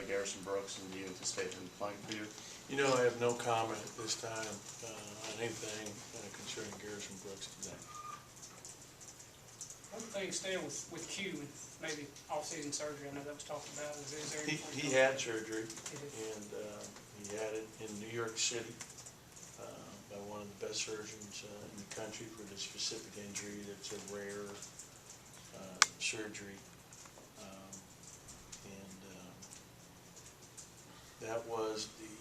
Garrison Brooks, and do you anticipate him playing for you? You know, I have no comment at this time on anything concerning Garrison Brooks today. One thing staying with Q, maybe off-season surgery, I know that was talked about. Is there He had surgery, and he had it in New York City by one of the best surgeons in the country for this specific injury. That's a rare surgery. That was the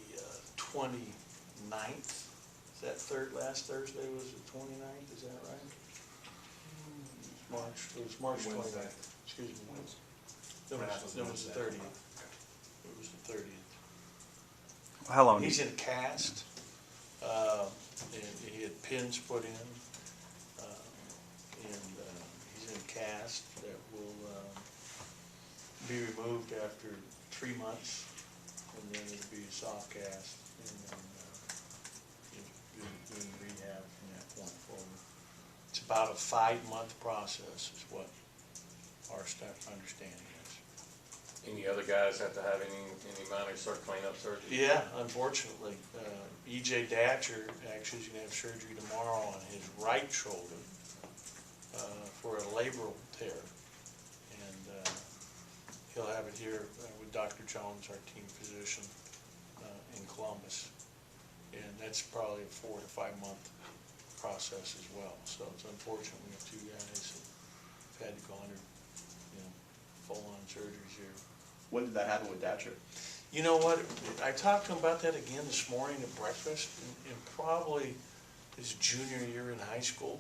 29th. Is that last Thursday was the 29th? Is that right? March. It was March 29th. Excuse me. It was the 30th. It was the 30th. How long? He's in a cast. And he had pins put in. He's in a cast that will be removed after 3 months. And then it'll be a soft cast, and then doing rehab from that point forward. It's about a 5-month process is what our understanding is. Any other guys have to have any minor cleanup surgery? Yeah, unfortunately. E.J. Datcher actually is going to have surgery tomorrow on his right shoulder for a labral tear. And he'll have it here with Dr. Jones, our team physician in Columbus. And that's probably a 4 to 5 month process as well. So it's unfortunate we have 2 guys that have had to go under, full-on surgeries here. When did that happen with Datcher? You know what? I talked to him about that again this morning at breakfast, and probably his junior year in high school,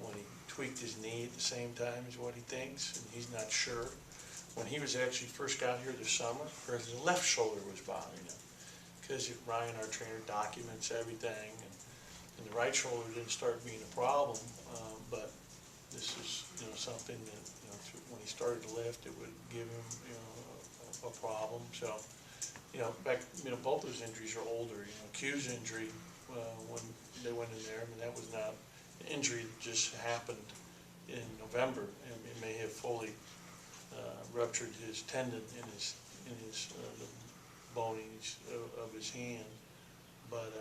when he tweaked his knee at the same time is what he thinks, and he's not sure. When he was actually first got here this summer, his left shoulder was bothering him, because Ryan, our trainer, documents everything, and the right shoulder didn't start being a problem, but this is something that when he started to lift, it would give him a problem. So both those injuries are older. Q's injury when they went in there, I mean, that was not an injury that just happened in November, and it may have fully ruptured his tendon in his the bonings of his hand, but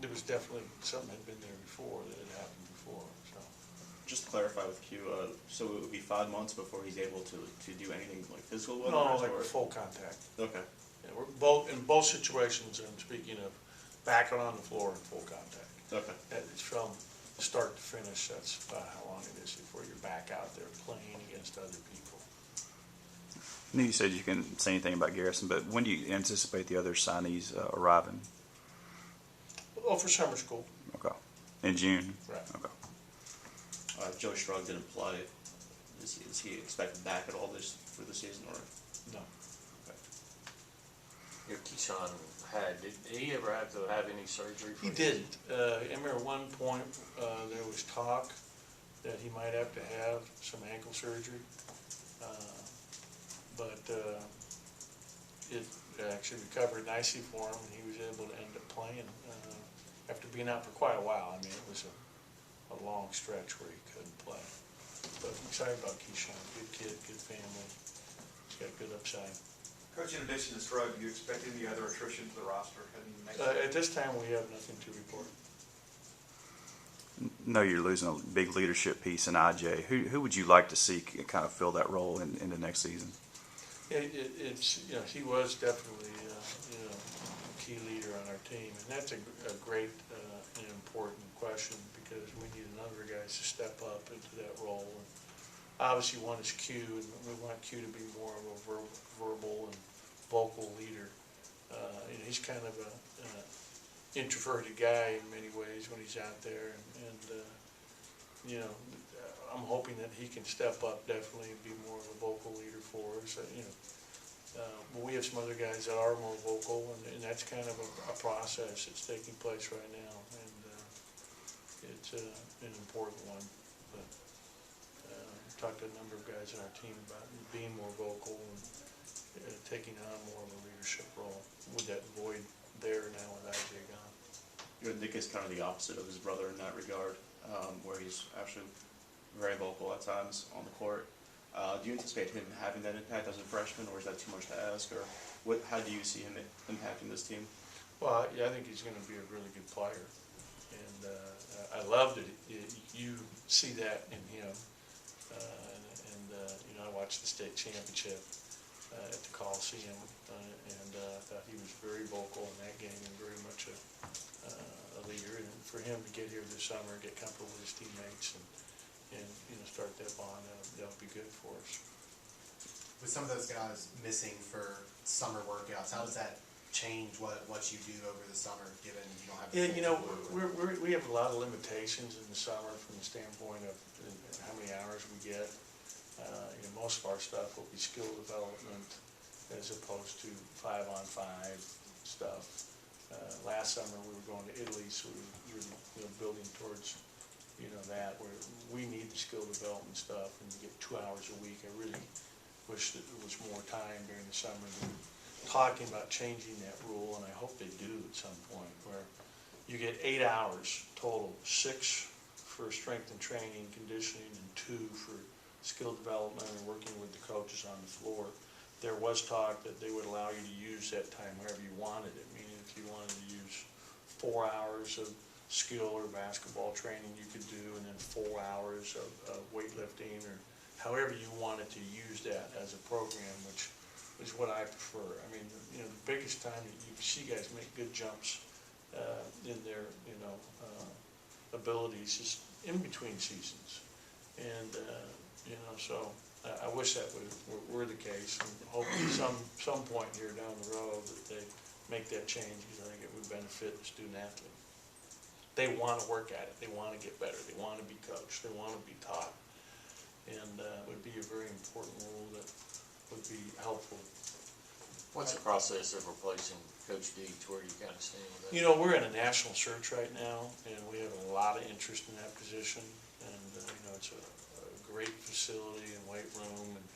there was definitely something had been there before that had happened before. So Just to clarify with Q, so it would be 5 months before he's able to do anything like physical with no, it? like or? full contact. Okay. Yeah, we're both in both situations. I'm speaking of back on the floor and full contact. Okay. It's from start to finish. That's about how long it is before you're back out there playing against other people. I know you said you couldn't say anything about Garrison, but when do you anticipate the other signees arriving? Oh, for summer school. Okay. In June? Right. Okay. Joe Strug didn't play. Is he expected back at all for the season, or? No. Okay. Keyshawn did he ever have to have any surgery? He didn't. I remember at one point there was talk that he might have to have some ankle surgery, but it actually recovered nicely for him, and he was able to end up playing after being out for quite a while. I mean, it was a long stretch where he couldn't play. But I'm excited about Keyshawn. Good kid, good family. He's got good upside. Coach, in addition to Strug, do you expect any other attrition to the roster heading next year? At this time, we have nothing to report. No, you're losing a big leadership piece in IJ. Who would you like to see kind of fill that role in the next season? It's he was definitely a key leader on our team, and that's a great and important question, because we need another guys to step up into that role. And obviously, one is Q, and we want Q to be more of a verbal and vocal leader. He's kind of a introverted guy in many ways when he's out there, and I'm hoping that he can step up definitely and be more of a vocal leader for us. But we have some other guys that are more vocal, and that's kind of a process that's taking place right now, and it's an important one. But I've talked to a number of guys on our team about being more vocal and taking on more of a leadership role with that void there now with IJ gone. Nick is kind of the opposite of his brother in that regard, where he's actually very vocal at times on the court. Do you anticipate him having that impact as a freshman, or is that too much to ask? Or how do you see him impacting this team? Well, yeah, I think he's gonna be a really good player. And I love that you see that in him. You know, I watched the state championship at the Coliseum, and thought he was very vocal in that game and very much a leader. And for him to get here this summer, get comfortable with his teammates, and you know, start that bond, that'll be good for us. With some of those guys missing for summer workouts, how does that change what you do over the summer, given you don't have? Yeah, you know, we have a lot of limitations in the summer from the standpoint of how many hours we get. You know, most of our stuff will be skill development as opposed to 5-on-5 stuff. Last summer, we were going to Italy, so we were you know, building towards, you know, that, where we need the skill development stuff, and to get 2 hours a week. I really wish that there was more time during the summer. Talking about changing that rule, and I hope they do at some point, where you get 8 hours total, 6 for strength and training, conditioning, and 2 for skill development and working with the coaches on the floor. There was talk that they would allow you to use that time however you wanted it, meaning if you wanted to use 4 hours of skill or basketball training, you could do, and then 4 hours of weightlifting, or however you wanted to use that as a program, which is what I prefer. I mean, you know, the biggest time that you see guys make good jumps in their, you know, abilities is in between seasons. And, you know, so I wish that were the case, and hopefully some point here down the road that they make that change, because I think it would benefit the student athlete. They want to work at it. They want to get better. They want to be coached. They want to be taught. And it would be a very important rule that would be helpful. What's the process of replacing Coach D to where you kind of stand with that? You know, we're in a national search right now, and we have a lot of interest in that position. And, you know, it's a great facility and weight room, and,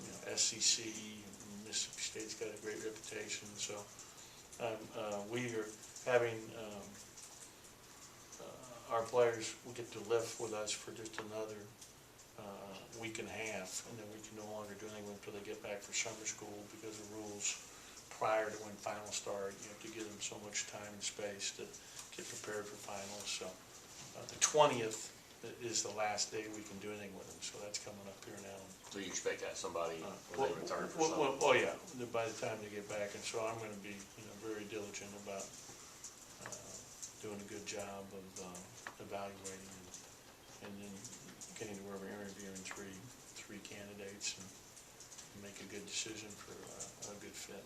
you know, SEC, and Mississippi State's got a great reputation. So we are having our players will get to live with us for just another week and a half, and then we can no longer do anything until they get back for summer school, because of rules prior to when finals start. You have to give them so much time and space to get prepared for finals. So the 20th is the last day we can do anything with them, so that's coming up here now. Do you expect to have somebody when they return for summer? Oh yeah, by the time they get back, and so I'm going to be, you know, very diligent about doing a good job of evaluating and then getting to where we're interviewing three candidates and make a good decision for a good fit.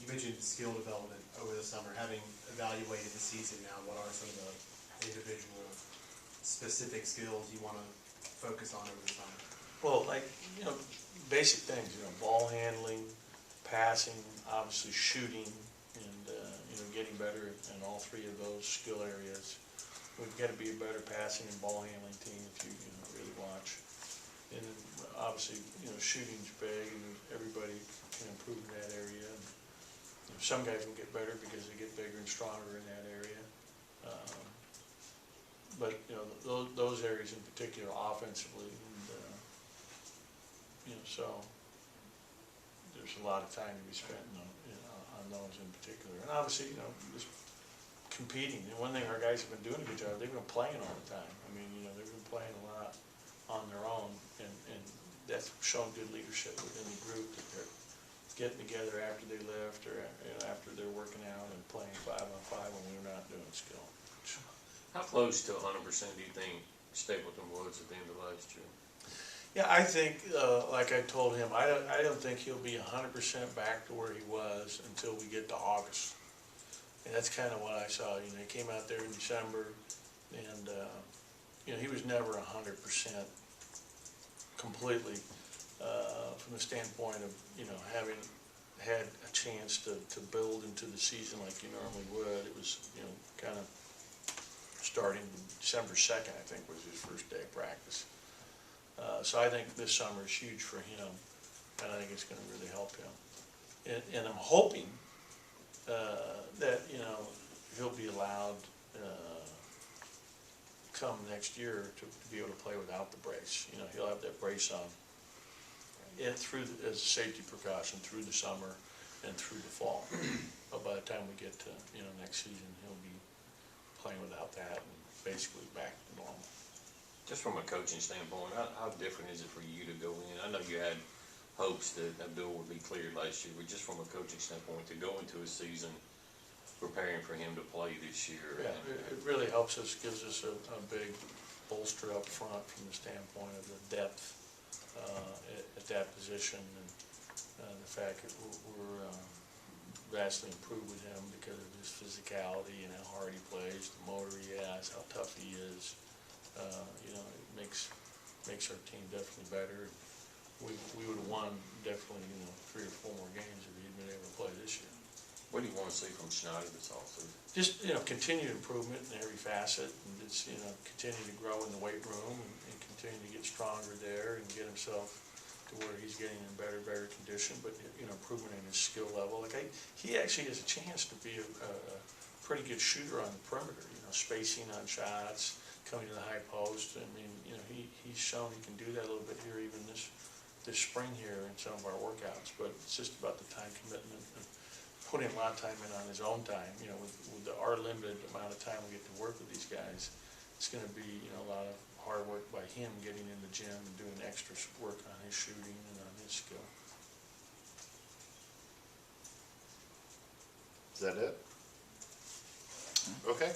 You mentioned skill development over the summer. Having evaluated the season now, what are some of the individual specific skills you want to focus on over the summer? Well, like, you know, basic things, you know, ball handling, passing, obviously shooting, and, you know, getting better in all 3 of those skill areas. We've got to be a better passing and ball handling team if you know, really watch. And obviously, you know, shooting's big, and everybody can improve in that area. And, you know, some guys can get better because they get bigger and stronger in that area. But, you know, those areas in particular offensively, and, you know, so there's a lot of time to be spent on those in particular. And obviously, you know, just competing. And one thing our guys have been doing a good job, they've been playing all the time. I mean, you know, they've been playing a lot on their own, and that's shown good leadership within the group, that they're getting together after they left, or you know, after they're working out and playing 5-on-5 when we're not doing skill. How close to 100% do you think Stapleton was at the end of last year? Yeah, I think, like I told him, I don't think he'll be 100% back to where he was until we get to August. And that's kind of what I saw. You know, he came out there in December, and you know, he was never 100% completely from the standpoint of, you know, having had a chance to build into the season like you normally would. It was, you know, kind of starting December 2nd, I think, was his first day of practice. So I think this summer is huge for him, and I think it's going to really help him. And I'm hoping that, you know, he'll be allowed come next year to be able to play without the brace. You know, he'll have that brace on as a safety precaution through the summer and through the fall. But by the time we get to, next season, he'll be playing without that and basically back to normal. Just from a coaching standpoint, how different is it for you to go in? I know you had hopes that Abdul would be cleared last year, but just from a coaching standpoint, to go into a season preparing for him to play this year. Yeah, it really helps us, gives us a big bolster up front from the standpoint of the depth at that position, and the fact that we're vastly improved with him because of his physicality and how hard he plays, the motor he has, how tough he is. It makes our team definitely better. We would have won definitely 3 or 4 more games if he'd been able to play this year. What do you want to see from Schneider this offseason? Just, continued improvement in every facet, and just, continue to grow in the weight room and continue to get stronger there and get himself to where he's getting in better condition, but, improvement in his skill level. Like, he actually has a chance to be a pretty good shooter on the perimeter, spacing on shots, coming to the high post. I mean, he's shown he can do that a little bit here, even this spring here in some of our workouts, but it's just about the time commitment and putting a lot of time in on his own time. With our limited amount of time we get to work with these guys, it's going to be a lot of hard work by him getting in the gym and doing extra work on his shooting and on his skill. Is that it? Okay.